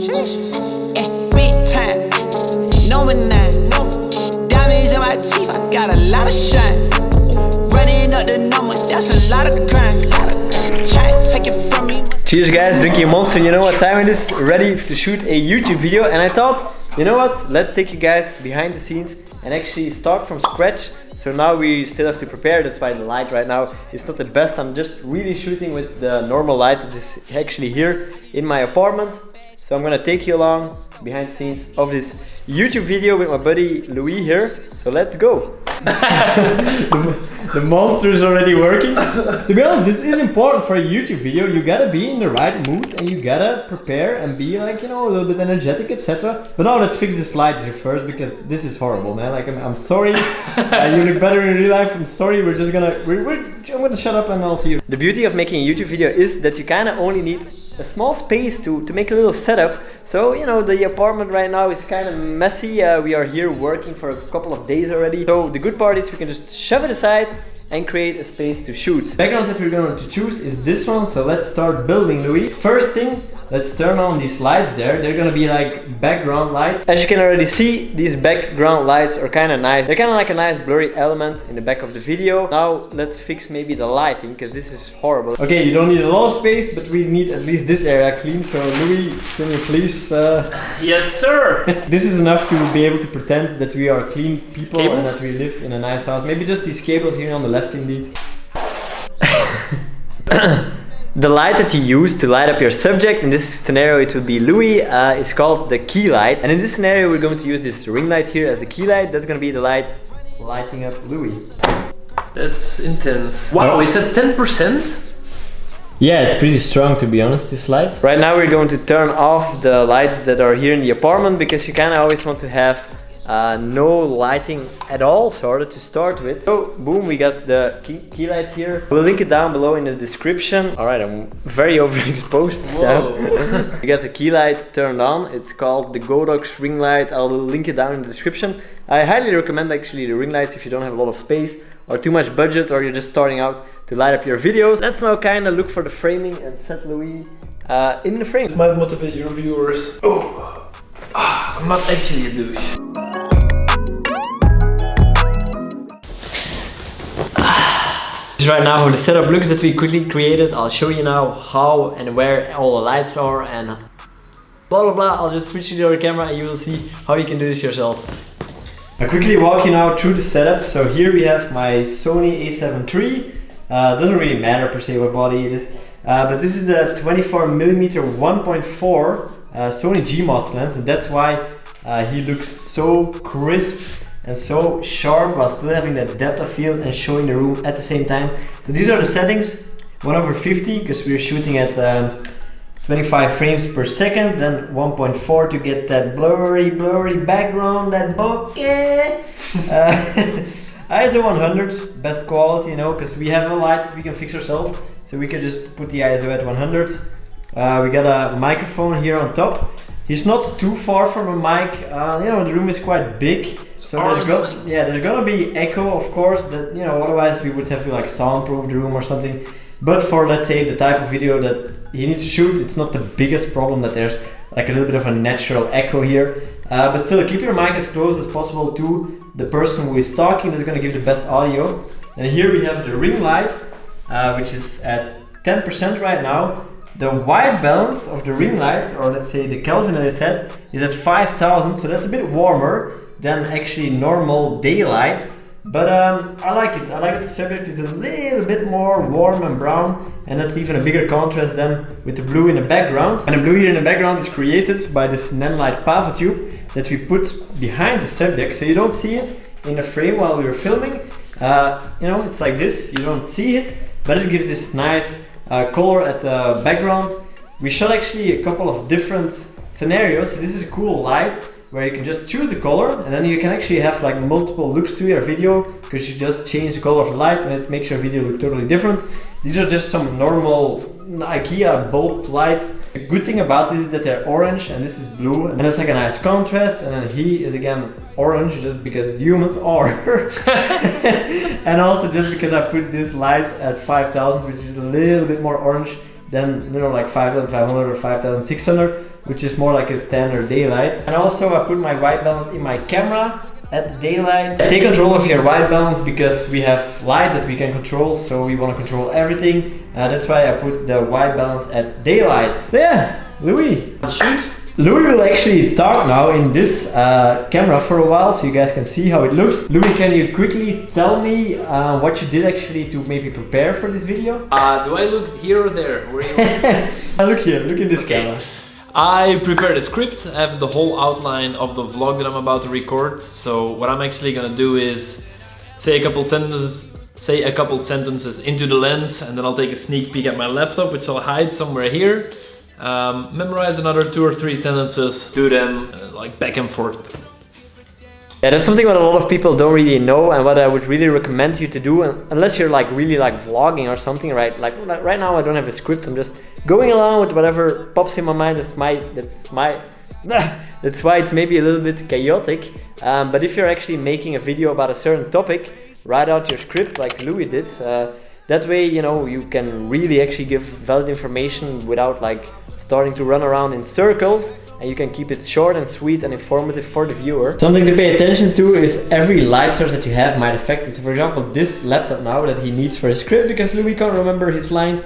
Big time, number 9. Diamonds in my teeth, I got a lot of shine. Running up the number, that's a lot of crime. Try to take it from me. Cheers guys, drinking a Monster. You know what time it is? Ready to shoot a YouTube video, and I thought, you know what? Let's take you guys behind the scenes and actually start from scratch. So now we still have to prepare, that's why the light right now is not the best. I'm just really shooting with the normal light that is actually here in my apartment. So I'm gonna take you along behind the scenes of this YouTube video with my buddy Louis here. So let's go. The monster is already working. To be honest, this is important for a YouTube video. You gotta be in the right mood and you gotta prepare and be like, you know, a little bit energetic, etc. But now let's fix this light here first, because this is horrible, man. Like I'm sorry. You look better in real life. I'm sorry. I'm gonna shut up and I'll see you. The beauty of making a YouTube video is that you kind of only need a small space to make a little setup. So, you know, the apartment right now is kind of messy. We are here working for a couple of days already. So the good part is we can just shove it aside and create a space to shoot. The background that we're going to choose is this one, so let's start building, Louis. First thing, let's turn on these lights there. They're gonna be like background lights. As you can already see, these background lights are kind of nice. They're kind of like a nice blurry element in the back of the video. Now let's fix maybe the lighting, because this is horrible. Okay, you don't need a lot of space, but we need at least this area clean. So Louis, can you please... Yes, sir! This is enough to be able to pretend that we are clean people. Cables? And that we live in a nice house. Maybe just these cables here on the left indeed. The light that you use to light up your subject, in this scenario it would be Louis, is called the key light. And in this scenario we're going to use this ring light here as the key light. That's going to be the lights lighting up Louis. That's intense. Wow, it's at 10%? Yeah, it's pretty strong, to be honest, this light. Right now we're going to turn off the lights that are here in the apartment, because you kind of always want to have no lighting at all, sort of, to start with. So boom, we got the key light here. We'll link it down below in the description. Alright, I'm very overexposed now. We got the key light turned on. It's called the Godox ring light. I'll link it down in the description. I highly recommend actually the ring lights if you don't have a lot of space or too much budget, or you're just starting out to light up your videos. Let's now kind of look for the framing and set Louis in the frame. This might motivate your viewers. Oh, I'm not actually a douche. Right now how the setup looks that we quickly created. I'll show you now how and where all the lights are and blah blah blah. I'll just switch to the other camera and you will see how you can do this yourself. I'll quickly walk you now through the setup. So here we have my Sony a7 III. Doesn't really matter per se what body it is, but this is a 24mm 1.4 Sony GMOS lens, and that's why he looks so crisp and so sharp while still having that depth of field and showing the room at the same time. So these are the settings: 1/50 because we're shooting at 25 frames per second, then 1.4 to get that blurry background, that bokeh. ISO 100, best quality, you know, because we have a light that we can fix ourselves, so we can just put the ISO at 100. We got a microphone here on top. He's not too far from a mic. You know, the room is quite big, so there's gonna be echo, of course. That, you know, otherwise we would have to like soundproof the room or something. But for, let's say, the type of video that he needs to shoot, it's not the biggest problem that there's like a little bit of a natural echo here. But still, keep your mic as close as possible to the person who is talking. That's gonna give the best audio. And here we have the ring lights, which is at 10% right now. The white balance of the ring light, or let's say the Kelvin that it's at, is at 5000, so that's a bit warmer than actually normal daylight. But I like it. I like that the subject is a little bit more warm and brown, and that's even a bigger contrast than with the blue in the background. And the blue here in the background is created by this Nanlite PavoTube that we put behind the subject, so you don't see it in the frame while we were filming. You know, it's like this, you don't see it, but it gives this nice color at the background. We shot actually a couple of different scenarios, so this is a cool light where you can just choose the color, and then you can actually have like multiple looks to your video because you just change the color of the light and it makes your video look totally different. These are just some normal Ikea bulb lights. The good thing about this is that they're orange and this is blue, and it's like a nice contrast, and then he is again orange just because humans are. And also just because I put this light at 5000, which is a little bit more orange than, you know, like 5500 or 5600, which is more like a standard daylight. And also I put my white balance in my camera at daylight. Take control of your white balance because we have lights that we can control, so we want to control everything. That's why I put the white balance at daylight. So yeah, Louis. Shoot. Louis will actually talk now in this camera for a while, so you guys can see how it looks. Louis, can you quickly tell me what you did actually to maybe prepare for this video? Do I look here or there? Where you... Look here, look in this camera. I prepared a script. I have the whole outline of the vlog that I'm about to record. So what I'm actually gonna do is say a couple sentences into the lens, and then I'll take a sneak peek at my laptop, which I'll hide somewhere here. Memorize another 2 or 3 sentences, do them like back and forth. Yeah, that's something that a lot of people don't really know, and what I would really recommend you to do, unless you're like really like vlogging or something, right? Like right now I don't have a script, I'm just going along with whatever pops in my mind. That's why it's maybe a little bit chaotic. But if you're actually making a video about a certain topic, write out your script like Louis did. That way, you know, you can really actually give valid information without like starting to run around in circles, and you can keep it short and sweet and informative for the viewer. Something to pay attention to is every light source that you have might affect it. So for example, this laptop now that he needs for his script, because Louis can't remember his lines,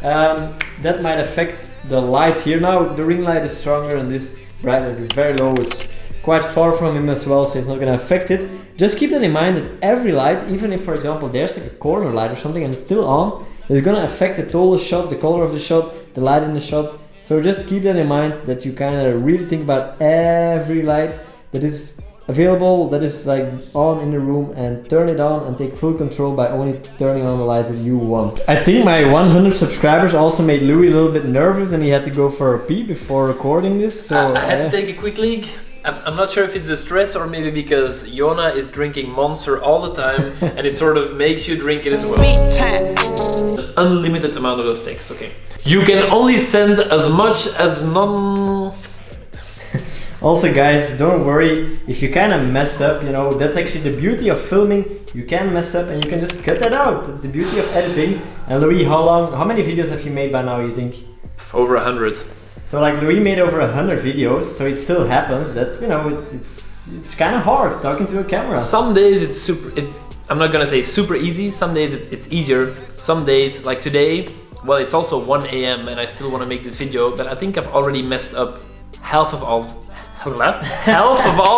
that might affect the light here. Now the ring light is stronger and this brightness is very low. It's quite far from him as well, so it's not going to affect it. Just keep that in mind that every light, even if for example there's like a corner light or something and it's still on, it's going to affect the total shot, the color of the shot, the light in the shot. So just keep that in mind, that you kind of really think about every light that is available, that is like on in the room, and turn it on and take full control by only turning on the lights that you want. I think my 100 subscribers also made Louis a little bit nervous and he had to go for a pee before recording this. So I had to take a quick leak. I'm not sure if it's the stress or maybe because Jona is drinking Monster all the time and it sort of makes you drink it as well. An unlimited amount of those texts, okay. You can only send as much as Also guys, don't worry if you kind of mess up, you know, that's actually the beauty of filming. You can mess up and you can just cut that out. That's the beauty of editing. And Louis, how many videos have you made by now, you think? Over 100. So like Louis made over 100 videos, so it still happens that, you know, it's kind of hard talking to a camera. Some days I'm not gonna say super easy, some days it's easier. Some days, like today, well, it's also 1 AM and I still want to make this video, but I think I've already messed up half of all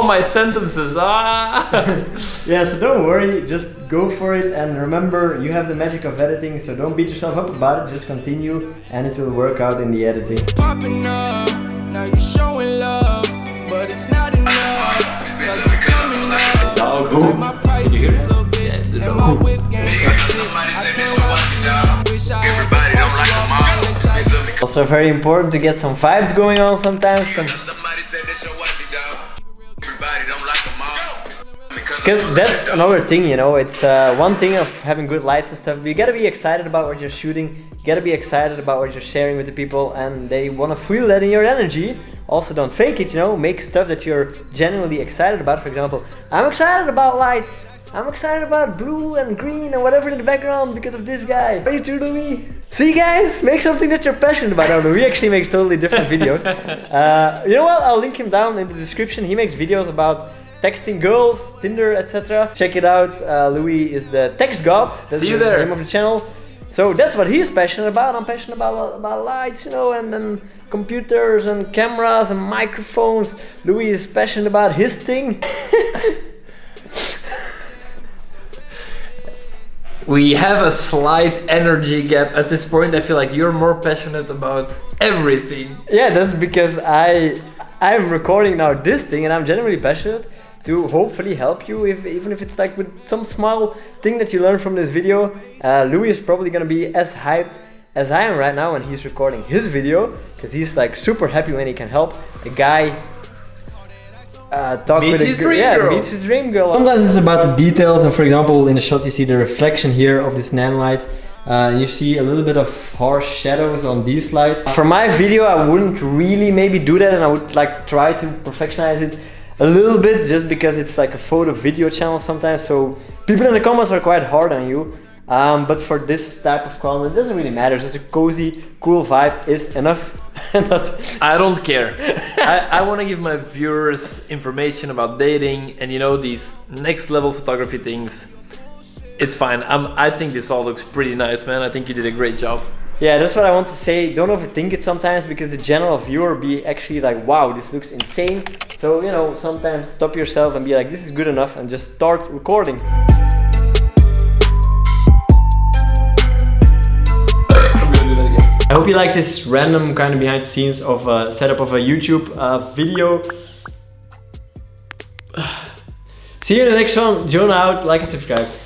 my sentences. Yeah, so don't worry, just go for it, and remember, you have the magic of editing, so don't beat yourself up about it, just continue and it will work out in the editing. Popping up, now you're showing love, but it's not enough. Oh, boom. Did you hear it? Yeah, and my whip game. Also very important to get some vibes going on sometimes. Because that's another thing, you know, it's one thing of having good lights and stuff, but you gotta be excited about what you're shooting, you gotta be excited about what you're sharing with the people, and they wanna feel that in your energy. Also don't fake it, you know, make stuff that you're genuinely excited about. For example, I'm excited about lights, I'm excited about blue and green and whatever in the background because of this guy. Are you too, Louis? See guys, make something that you're passionate about. Now, Louis actually makes totally different videos. You know what, I'll link him down in the description. He makes videos about texting girls, Tinder, etc. Check it out. Louis is the Textgod. That's See you the there. name of the channel. So that's what he's passionate about. I'm passionate about lights, you know, and computers and cameras and microphones. Louis is passionate about his thing. We have a slight energy gap at this point. I feel like you're more passionate about everything. Yeah, that's because I'm recording now this thing and I'm genuinely passionate to hopefully help you, even if it's like with some small thing that you learn from this video. Louis is probably gonna be as hyped as I am right now when he's recording his video, because he's like super happy when he can help a guy talk with his dream girl. Sometimes it's about the details, and for example in the shot you see the reflection here of this Nanlite. You see a little bit of harsh shadows on these lights. For my video I wouldn't really maybe do that, and I would like try to perfectionize it a little bit, just because it's like a photo video channel sometimes, so people in the comments are quite hard on you. But for this type of content, it doesn't really matter. Just a cozy, cool vibe is enough. I don't care. I want to give my viewers information about dating and you know, these next level photography things. It's fine. I think this all looks pretty nice, man. I think you did a great job. Yeah, that's what I want to say. Don't overthink it sometimes, because the general viewer be actually like, wow, this looks insane. So, you know, sometimes stop yourself and be like, this is good enough, and just start recording. I'm gonna do that again. I hope you like this random kind of behind the scenes of a setup of a YouTube video. See you in the next one. Jona out, like and subscribe.